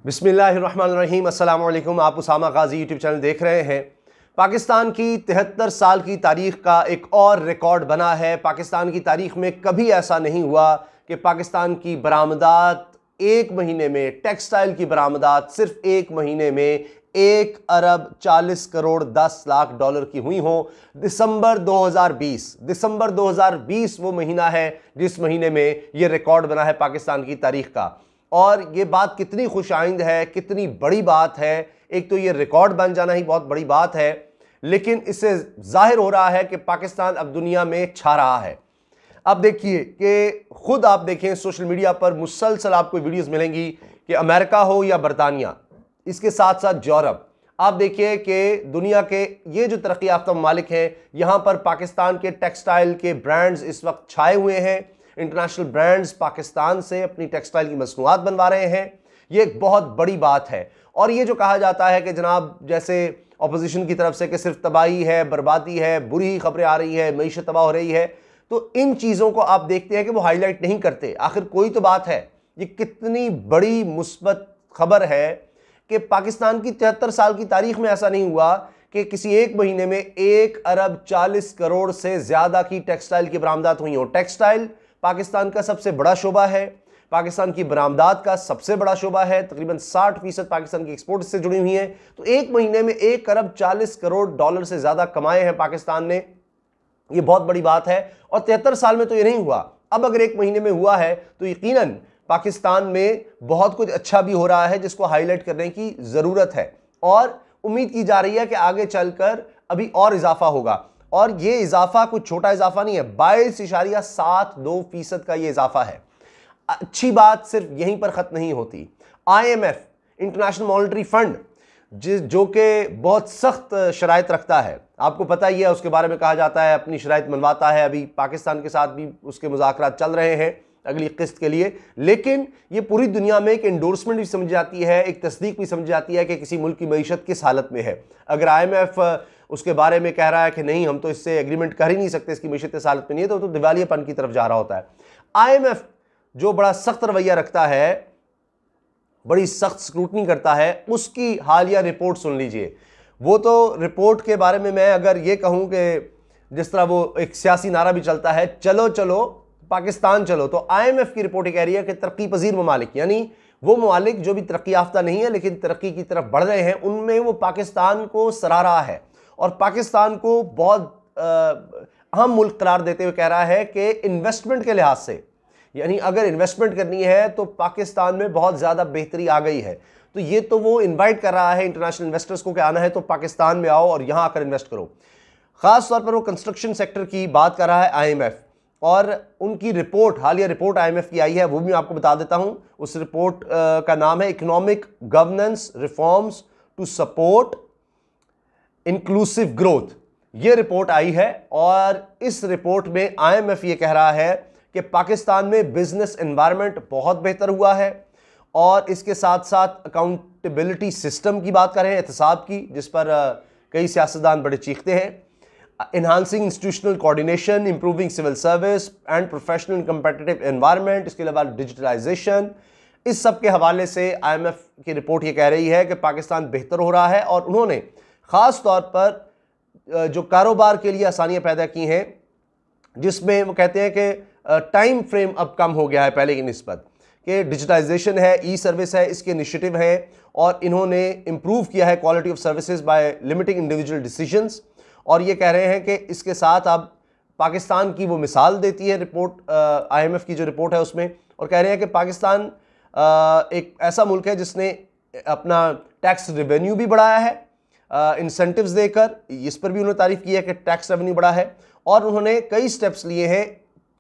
बिस्मिल्लाहिर्रहमानिर्रहीम। अस्सलाम वालेकुम। आप उसामा गाजी यूट्यूब चैनल देख रहे हैं। पाकिस्तान की 73 साल की तारीख का एक और रिकॉर्ड बना है। पाकिस्तान की तारीख में कभी ऐसा नहीं हुआ कि पाकिस्तान की बरामदात एक महीने में, टेक्सटाइल की बरामदात सिर्फ एक महीने में 1 अरब 40 करोड़ 10 लाख डॉलर की हुई हो। दिसंबर 2020 वो महीना है जिस महीने में यह रिकॉर्ड बना है पाकिस्तान की तारीख का। और ये बात कितनी खुशाइंद है, कितनी बड़ी बात है। एक तो ये रिकॉर्ड बन जाना ही बहुत बड़ी बात है, लेकिन इससे जाहिर हो रहा है कि पाकिस्तान अब दुनिया में छा रहा है। अब देखिए कि खुद आप देखें, सोशल मीडिया पर मुसलसल आपको वीडियोस मिलेंगी कि अमेरिका हो या बरतानिया, इसके साथ साथ यूरोप, आप देखिए कि दुनिया के ये जो तरक्की याफ्ता ममालिक हैं, यहाँ पर पाकिस्तान के टेक्सटाइल के ब्रांड्स इस वक्त छाए हुए हैं। इंटरनेशनल ब्रांड्स पाकिस्तान से अपनी टेक्सटाइल की मसनूआत बनवा रहे हैं। ये एक बहुत बड़ी बात है। और ये जो कहा जाता है कि जनाब, जैसे अपोजिशन की तरफ से कि सिर्फ तबाही है, बर्बादी है, बुरी ही खबरें आ रही है, मईशत तबाह हो रही है, तो इन चीज़ों को आप देखते हैं कि वो हाईलाइट नहीं करते। आखिर कोई तो बात है। ये कितनी बड़ी मुस्बत खबर है कि पाकिस्तान की 73 साल की तारीख में ऐसा नहीं हुआ कि किसी एक महीने में 1 अरब 40 करोड़ से ज़्यादा की टेक्सटाइल की बरामदात हुई हो। टेक्सटाइल पाकिस्तान का सबसे बड़ा शोबा है, पाकिस्तान की बरामदात का सबसे बड़ा शोबा है। तकरीबन 60% पाकिस्तान की एक्सपोर्ट से जुड़ी हुई है। तो एक महीने में 1 अरब 40 करोड़ डॉलर से ज़्यादा कमाए हैं पाकिस्तान ने। ये बहुत बड़ी बात है। और 73 साल में तो ये नहीं हुआ। अब अगर एक महीने में हुआ है तो यकीनन पाकिस्तान में बहुत कुछ अच्छा भी हो रहा है जिसको हाईलाइट करने की ज़रूरत है। और उम्मीद की जा रही है कि आगे चलकर अभी और इजाफा होगा। और ये इजाफा कुछ छोटा इजाफा नहीं है, 22.72% का ये इजाफा है। अच्छी बात सिर्फ यहीं पर ख़त्म नहीं होती। IMF, इंटरनेशनल मॉनेटरी फंड, जो कि बहुत सख्त शराइत रखता है, आपको पता ही है, उसके बारे में कहा जाता है अपनी शराइत मनवाता है। अभी पाकिस्तान के साथ भी उसके मुज़ाकरात चल रहे हैं अगली किस्त के लिए। लेकिन ये पूरी दुनिया में एक एंडोर्समेंट भी समझी जाती है, एक तस्दीक भी समझी जाती है कि किसी मुल्क की मईशत किस हालत में है। अगर IMF उसके बारे में कह रहा है कि नहीं, हम तो इससे एग्रीमेंट कर ही नहीं सकते, इसकी मईशत इस हालत में नहीं है, तो दिवालियापन की तरफ जा रहा होता है। IMF जो बड़ा सख्त रवैया रखता है, बड़ी सख्त स्क्रूटनी करता है, उसकी हालिया रिपोर्ट सुन लीजिए। वो तो रिपोर्ट के बारे में मैं अगर ये कहूँ कि जिस तरह वो एक सियासी नारा भी चलता है, चलो चलो पाकिस्तान चलो, तो IMF की रिपोर्ट कह रही है कि तरक्की पजीर ममालिक, यानी वो ममालिक जो भी तरक्की याफ्ता नहीं है लेकिन तरक्की की तरफ बढ़ रहे हैं, उनमें वो पाकिस्तान को सराह रहा है और पाकिस्तान को बहुत अहम मुल्क करार देते हुए कह रहा है कि इन्वेस्टमेंट के लिहाज से, यानी अगर इन्वेस्टमेंट करनी है तो पाकिस्तान में बहुत ज़्यादा बेहतरी आ गई है। तो ये तो वो इनवाइट कर रहा है इंटरनेशनल इन्वेस्टर्स को कि आना है तो पाकिस्तान में आओ और यहाँ आकर इन्वेस्ट करो। ख़ास तौर पर वो कंस्ट्रक्शन सेक्टर की बात कर रहा है IMF। और उनकी रिपोर्ट, हालिया रिपोर्ट IMF की आई है, वो भी मैं आपको बता देता हूँ। उस रिपोर्ट का नाम है economic governance reforms to support inclusive growth. ये रिपोर्ट आई है और इस रिपोर्ट में IMF ये कह रहा है कि पाकिस्तान में बिजनेस एनवायरनमेंट बहुत बेहतर हुआ है। और इसके साथ साथ अकाउंटेबिलिटी सिस्टम की बात करें, एहतसाब की, जिस पर कई सियासतदान बड़े चीखते हैं। Enhancing institutional coordination, improving civil service and professional competitive environment, इसके अलावा डिजिटलाइजेशन, इस सब के हवाले से IMF की रिपोर्ट ये कह रही है कि पाकिस्तान बेहतर हो रहा है। और उन्होंने ख़ास तौर पर जो कारोबार के लिए आसानियाँ पैदा की हैं, जिसमें वो कहते हैं कि टाइम फ्रेम अब कम हो गया है पहले की निस्बत, कि डिजिटाइजेशन है, ई-सर्विस है, इसके इनिशिएटिव है। और इन्होंने इम्प्रूव किया है quality of services by limiting individual decisions. और ये कह रहे हैं कि इसके साथ अब पाकिस्तान की वो मिसाल देती है रिपोर्ट, IMF की जो रिपोर्ट है उसमें, और कह रहे हैं कि पाकिस्तान एक ऐसा मुल्क है जिसने अपना टैक्स रेवेन्यू भी बढ़ाया है इंसेंटिव्स देकर। इस पर भी उन्होंने तारीफ की है कि टैक्स रेवेन्यू बढ़ा है। और उन्होंने कई स्टेप्स लिए हैं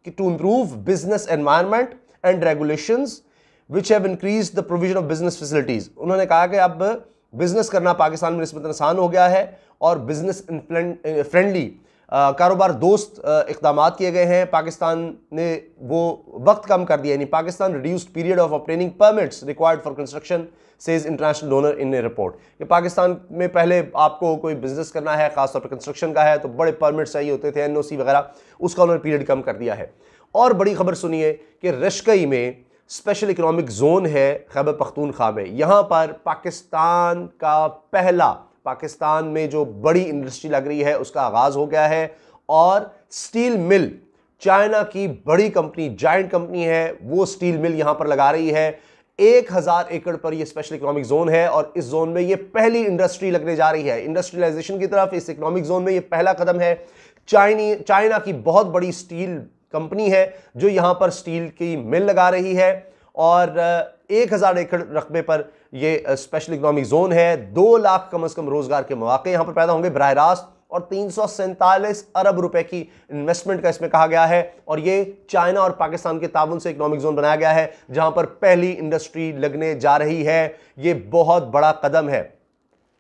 कि to improve business environment and regulations which have increase the provision of business facilities. उन्होंने कहा कि अब बिजनेस करना पाकिस्तान में निस्बतन आसान हो गया है और बिजनेस फ्रेंडली, कारोबार दोस्त इक़दाम किए गए हैं। पाकिस्तान ने वो वक्त कम कर दिया, यानी Pakistan reduced period of obtaining permits required for construction, says international donor in A report. कि पाकिस्तान में पहले आपको कोई बिजनेस करना है, खासतौर पर कंस्ट्रक्शन का है, तो बड़े परमिट्स चाहिए होते थे, NOC वगैरह, उसका उन्होंने पीरियड कम कर दिया है। और बड़ी खबर सुनिए कि रशकई में स्पेशल इकोनॉमिक जोन है खैबर पख्तूनख्वा में। यहां पर पाकिस्तान का पहला, पाकिस्तान में जो बड़ी इंडस्ट्री लग रही है उसका आगाज हो गया है और स्टील मिल, चाइना की बड़ी कंपनी, जायंट कंपनी है, वो स्टील मिल यहां पर लगा रही है। 1000 एकड़ पर यह स्पेशल इकोनॉमिक जोन है और इस जोन में यह पहली इंडस्ट्री लगने जा रही है। इंडस्ट्रियलाइजेशन की तरफ इस इकोनॉमिक जोन में यह पहला कदम है। चाइना की बहुत बड़ी स्टील कंपनी है जो यहां पर स्टील की मिल लगा रही है और 1000 एकड़ रकबे पर यह स्पेशल इकोनॉमिक जोन है। 2 लाख कम से कम रोजगार के मौके यहां पर पैदा होंगे बराह रास्त और 347 अरब रुपए की इन्वेस्टमेंट का इसमें कहा गया है। और ये चाइना और पाकिस्तान के ताउन से इकोनॉमिक जोन बनाया गया है जहां पर पहली इंडस्ट्री लगने जा रही है। ये बहुत बड़ा कदम है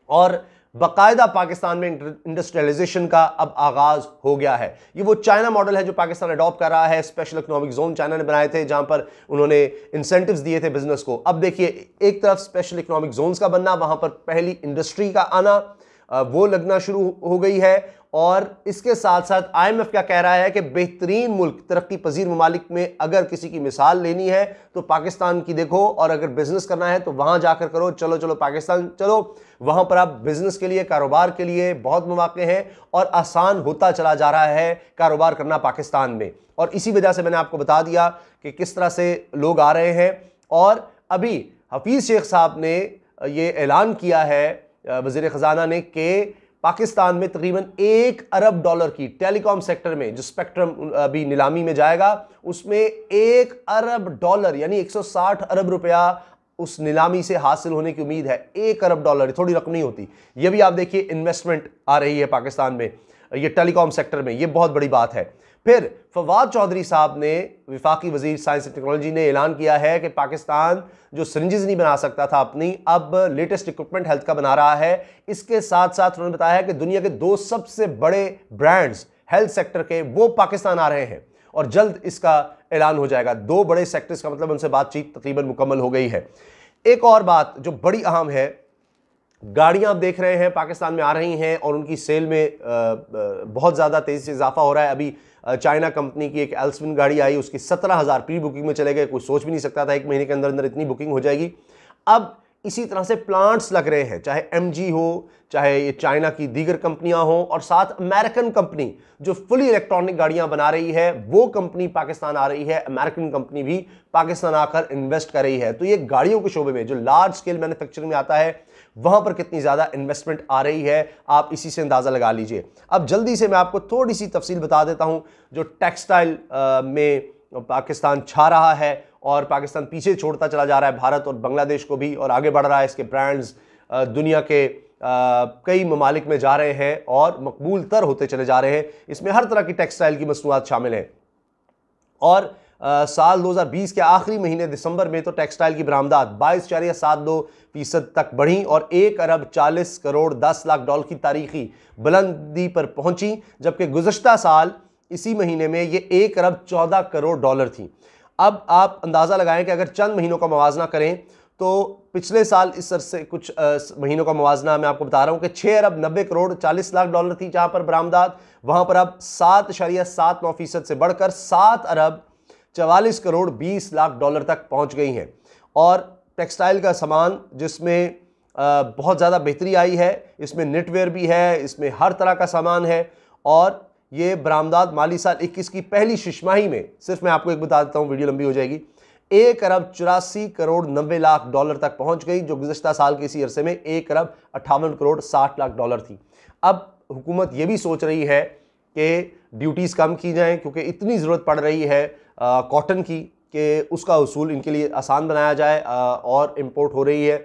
और बाकायदा पाकिस्तान में इंडस्ट्रियलाइजेशन का अब आगाज हो गया है। ये वो चाइना मॉडल है जो पाकिस्तान अडॉप्ट कर रहा है। स्पेशल इकोनॉमिक जोन चाइना ने बनाए थे जहां पर उन्होंने इंसेंटिव्स दिए थे बिजनेस को। अब देखिए, एक तरफ स्पेशल इकोनॉमिक जोन्स का बनना, वहां पर पहली इंडस्ट्री का आना, वो लगना शुरू हो गई है। और इसके साथ साथ IMF क्या कह रहा है कि बेहतरीन मुल्क, तरक्की पजीर ममालिक में अगर किसी की मिसाल लेनी है तो पाकिस्तान की देखो, और अगर बिजनेस करना है तो वहां जाकर करो। चलो चलो पाकिस्तान चलो, वहां पर आप बिजनेस के लिए, कारोबार के लिए बहुत मौके हैं और आसान होता चला जा रहा है कारोबार करना पाकिस्तान में। और इसी वजह से मैंने आपको बता दिया कि किस तरह से लोग आ रहे हैं। और अभी हफीज शेख साहब ने ये ऐलान किया है, वज़ीर ख़जाना ने, कि पाकिस्तान में तकरीबन $1 अरब की टेलीकॉम सेक्टर में जो स्पेक्ट्रम अभी नीलामी में जाएगा उसमें $1 अरब यानी 160 अरब रुपया उस नीलामी से हासिल होने की उम्मीद है। $1 अरब थोड़ी रकम नहीं होती। ये भी आप देखिए इन्वेस्टमेंट आ रही है पाकिस्तान में ये टेलीकॉम सेक्टर में, ये बहुत बड़ी बात है। फिर फवाद चौधरी साहब ने, विफाकी वजीर साइंस एंड टेक्नोलॉजी ने ऐलान किया है कि पाकिस्तान जो सिरिंजेस नहीं बना सकता था अपनी, अब लेटेस्ट इक्विपमेंट हेल्थ का बना रहा है। इसके साथ साथ उन्होंने बताया है कि दुनिया के 2 सबसे बड़े ब्रांड्स हेल्थ सेक्टर के वो पाकिस्तान आ रहे हैं और जल्द इसका ऐलान हो जाएगा। 2 बड़े सेक्टर्स का मतलब उनसे बातचीत तकरीबन मुकम्मल हो गई है। एक और बात जो बड़ी अहम है, गाड़ियां आप देख रहे हैं पाकिस्तान में आ रही हैं और उनकी सेल में बहुत ज़्यादा तेज़ी से इजाफा हो रहा है। अभी चाइना कंपनी की एक एल्सविन गाड़ी आई, उसकी 17,000 प्री बुकिंग में चले गए। कोई सोच भी नहीं सकता था 1 महीने के अंदर अंदर इतनी बुकिंग हो जाएगी। अब इसी तरह से प्लांट्स लग रहे हैं, चाहे MG हो, चाहे ये चाइना की दीगर कंपनियां हो, और साथ अमेरिकन कंपनी जो फुली इलेक्ट्रॉनिक गाड़ियां बना रही है वो कंपनी पाकिस्तान आ रही है। अमेरिकन कंपनी भी पाकिस्तान आकर इन्वेस्ट कर रही है। तो ये गाड़ियों के शोबे में जो लार्ज स्केल मैन्युफैक्चरिंग में आता है वहां पर कितनी ज्यादा इन्वेस्टमेंट आ रही है, आप इसी से अंदाजा लगा लीजिए। अब जल्दी से मैं आपको थोड़ी सी तफसील बता देता हूं। जो टेक्सटाइल में पाकिस्तान छा रहा है और पाकिस्तान पीछे छोड़ता चला जा रहा है भारत और बांग्लादेश को भी, और आगे बढ़ रहा है। इसके ब्रांड्स दुनिया के कई ममालिक में जा रहे हैं और मकबूल तर होते चले जा रहे हैं। इसमें हर तरह की टेक्सटाइल की मसनूआत शामिल हैं। और साल 2020 के आखिरी महीने दिसंबर में तो टेक्सटाइल की बरामदात 22.72% तक बढ़ी और $1 अरब 40 करोड़ 10 लाख डॉलर की तारीखी बुलंदी पर पहुंची, जबकि गुज़श्ता साल इसी महीने में ये $1 अरब 14 करोड़ डॉलर थी। अब आप अंदाज़ा लगाएं कि अगर चंद महीनों का मुवाजना करें तो पिछले साल इस अरसे कुछ महीनों का मुवाजना मैं आपको बता रहा हूं कि 6 अरब 90 करोड़ 40 लाख डॉलर थी जहां पर बरामदात, वहां पर अब 7.79% से बढ़कर 7 अरब 44 करोड़ 20 लाख डॉलर तक पहुंच गई हैं। और टेक्सटाइल का सामान जिसमें बहुत ज़्यादा बेहतरी आई है, इसमें निटवेयर भी है, इसमें हर तरह का सामान है। और ये बरामदात माली साल 21 की पहली छिमाही में, सिर्फ मैं आपको एक बता देता हूँ, वीडियो लंबी हो जाएगी, 1 अरब 84 करोड़ 90 लाख डॉलर तक पहुंच गई, जो गुज़श्ता साल के इसी अरसे में 1 अरब 58 करोड़ 60 लाख डॉलर थी। अब हुकूमत ये भी सोच रही है कि ड्यूटीज़ कम की जाएं क्योंकि इतनी ज़रूरत पड़ रही है कॉटन की कि उसका उसूल इनके लिए आसान बनाया जाए। और इम्पोर्ट हो रही है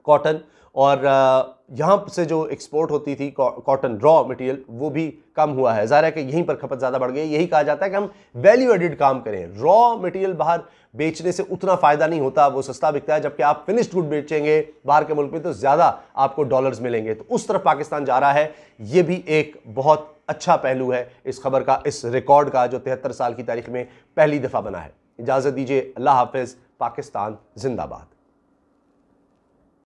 कॉटन, और यहाँ से जो एक्सपोर्ट होती थी कॉटन रॉ मटेरियल वो भी कम हुआ है। ज़ाहिर है कि यहीं पर खपत ज़्यादा बढ़ गई। यही कहा जाता है कि हम वैल्यू एडिड काम करें। रॉ मटेरियल बाहर बेचने से उतना फ़ायदा नहीं होता, वो सस्ता बिकता है, जबकि आप फिनिश्ड गुड बेचेंगे बाहर के मुल्क में तो ज़्यादा आपको डॉलर्स मिलेंगे। तो उस तरफ पाकिस्तान जा रहा है। ये भी एक बहुत अच्छा पहलू है इस खबर का, इस रिकॉर्ड का जो 73 साल की तारीख में पहली दफ़ा बना है। इजाज़त दीजिए, अल्लाह हाफ़िज़। पाकिस्तान जिंदाबाद।